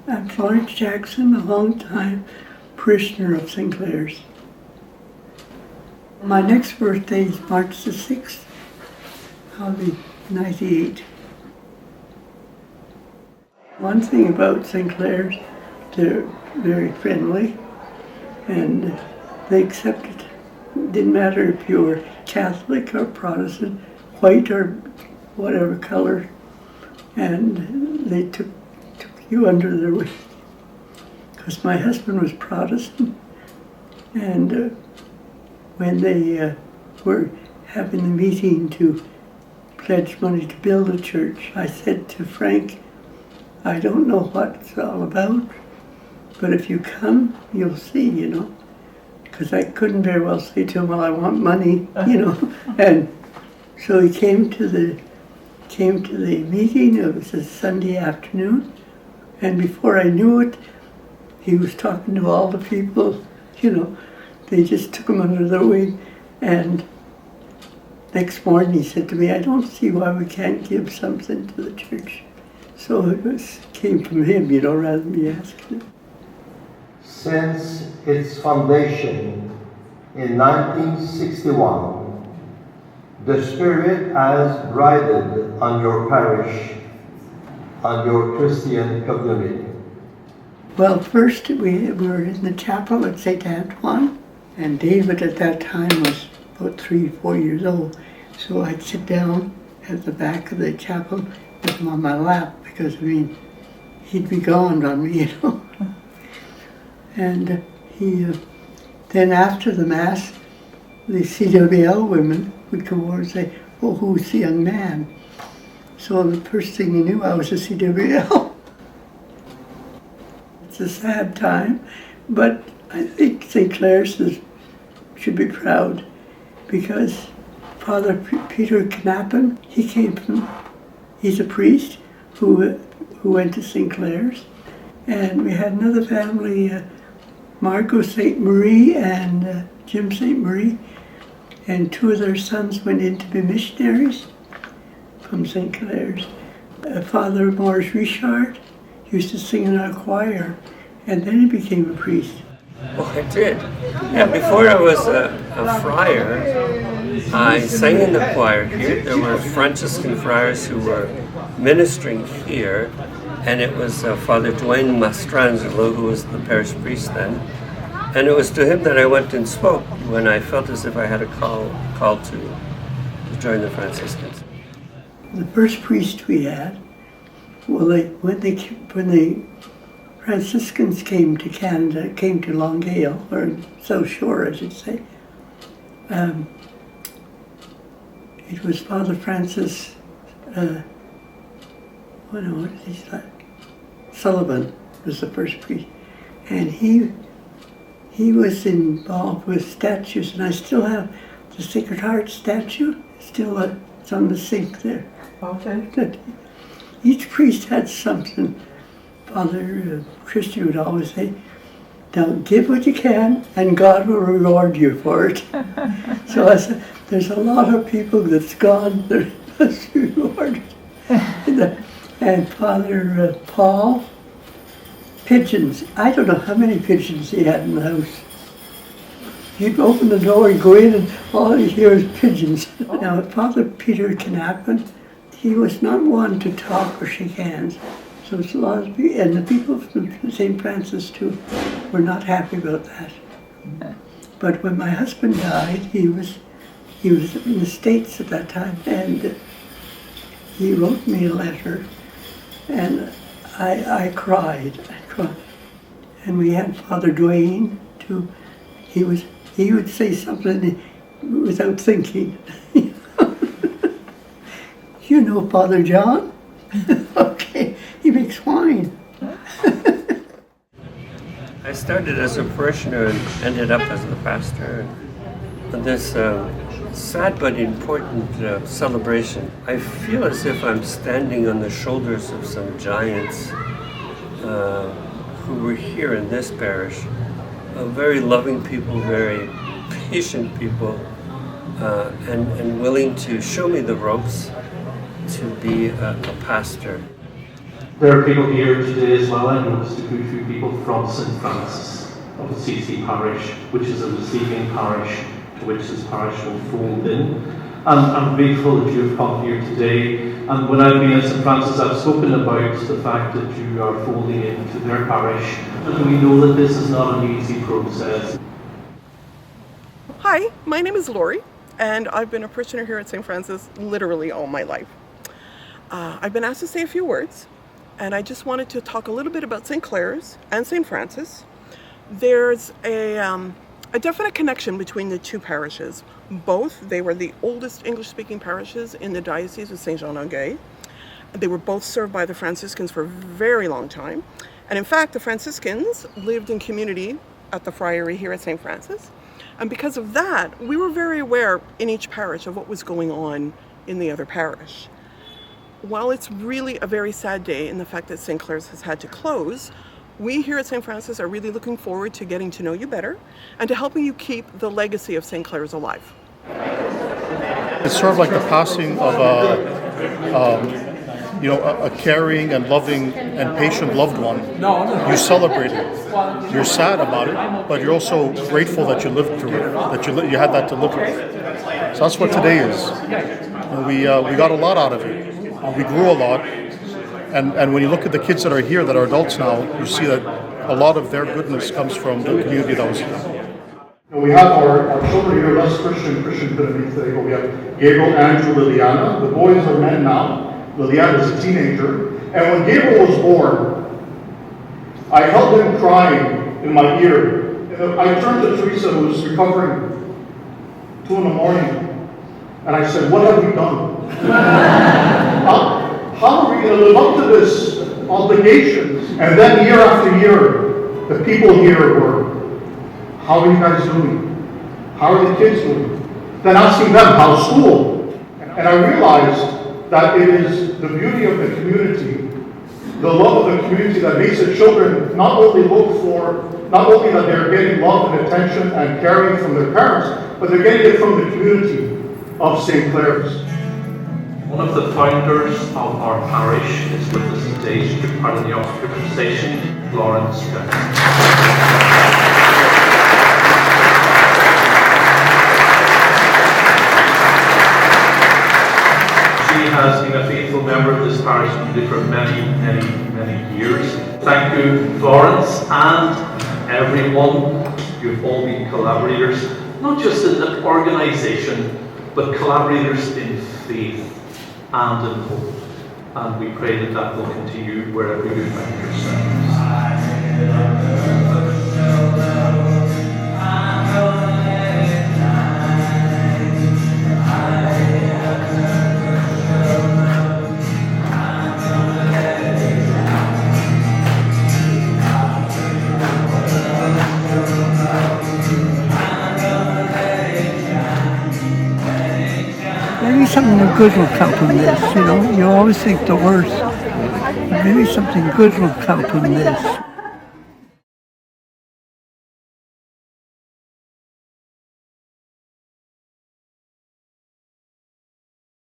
I'm Florence Jackson, a long-time parishioner of St. Clare's. My next birthday is March the 6th. I'll be 98. One thing about St. Clare's, they're very friendly and they accepted. It didn't matter if you were Catholic or Protestant, white or whatever color, and they took you under their wing. Because my husband was Protestant, and when they were having the meeting to pledge money to build a church, I said to Frank, I don't know what it's all about, but if you come, you'll see, you know. Because I couldn't very well say to him, well, I want money, you know. And so he came to the meeting. It was a Sunday afternoon, and before I knew it, he was talking to all the people, you know. They just took him under their wing, and next morning he said to me, I don't see why we can't give something to the church. So it came from him, you know, rather than me asking him. Since its foundation in 1961, the Spirit has brided on your parish, on your Christian community. Well, first we were in the chapel at St. Antoine, and David at that time was about 3 or 4 years old. So I'd sit down at the back of the chapel with him on my lap, because, I mean, he'd be gone on me, you know. And then after the Mass, the CWL women would come over and say, oh, who's the young man? So the first thing you knew, I was a CWL. It's a sad time, but I think St. Clare's should be proud, because Father Peter Knappen, he's a priest who went to St. Clare's. And we had another family, Margot St. Marie and Jim St. Marie, and 2 of their sons went in to be missionaries from St. Clare's. Father Maurice Richard used to sing in our choir, and then he became a priest. Oh, I did. Yeah, before I was a friar, I sang in the choir here. There were Franciscan friars who were ministering here, and it was Father Duane Mastrangelo, who was the parish priest then. And it was to him that I went and spoke when I felt as if I had a call to join the Franciscans. The first priest we had, well, when the Franciscans came to Canada, came to Longueuil, or South Shore, I should say, it was Father Francis, Sullivan was the first priest, and he was involved with statues, and I still have the Sacred Heart statue. Still, it's on the sink there. Okay. Each priest had something. Father Christian would always say, now give what you can, and God will reward you for it. So I said, there's a lot of people that's God that has rewarded. And Father Paul, pigeons. I don't know how many pigeons he had in the house. He'd open the door and go in, and all he'd hear is pigeons. Now, Father Peter Knappen, he was not one to talk or shake hands. So it's a lot of people, and the people from St. Francis too were not happy about that. But when my husband died, he was in the States at that time, and he wrote me a letter, and I cried. And we had Father Duane too. He would say something without thinking. You know Father John? Okay, he makes wine. I started as a parishioner and ended up as the pastor. And this sad but important celebration, I feel as if I'm standing on the shoulders of some giants who were here in this parish. Very loving people, very patient people, and willing to show me the ropes to be a pastor. There are people here today as well. I noticed a good few people from St. Francis of Assisi Parish, which is a receiving parish to which this parish will fold in. And I'm grateful that you've come here today. And when I've been at St. Francis, I've spoken about the fact that you are folding into their parish. And we know that this is not an easy process. Hi, my name is Lori, and I've been a parishioner here at St. Francis literally all my life. I've been asked to say a few words, and I just wanted to talk a little bit about St. Clare's and St. Francis. There's a definite connection between the two parishes. Both, they were the oldest English-speaking parishes in the Diocese of Saint-Jean-Longueuil. They were both served by the Franciscans for a very long time. And in fact, the Franciscans lived in community at the friary here at St. Francis. And because of that, we were very aware in each parish of what was going on in the other parish. While it's really a very sad day in the fact that St. Clare's has had to close, we here at St. Francis are really looking forward to getting to know you better and to helping you keep the legacy of St. Clare's alive. It's sort of like the passing of a caring and loving and patient loved one. You celebrate it. You're sad about it, but you're also grateful that you lived through it, that you had that to live with. So that's what today is. And we got a lot out of it. We grew a lot. And when you look at the kids that are here, that are adults now, you see that a lot of their goodness comes from the community that was here. We have our children here, less Christian community today, but we have Gabriel, Andrew, Liliana. The boys are men now. Liliana is a teenager. And when Gabriel was born, I held him crying in my ear. And I turned to Teresa, who was recovering, 2 a.m, and I said, "What have we done? How are we going to live up to this obligations?" And then year after year, the people here were, "How are you guys doing? How are the kids doing?" Then asking them, "How's school?" And I realized that it is the beauty of the community, the love of the community, that makes the children not only that they're getting love and attention and caring from their parents, but they're getting it from the community of St. Clare's. One of the founders of our parish is with us today. She took part in the Oxford conversation, Florence. She has been a faithful member of this parish community for many years. Thank you, Florence, and everyone. You've all been collaborators, not just in the organisation, but collaborators in faith and in hope. And we pray that that will continue wherever you find yourselves. Maybe something good will come from this, you know. You always think the worst. Maybe something good will come from this.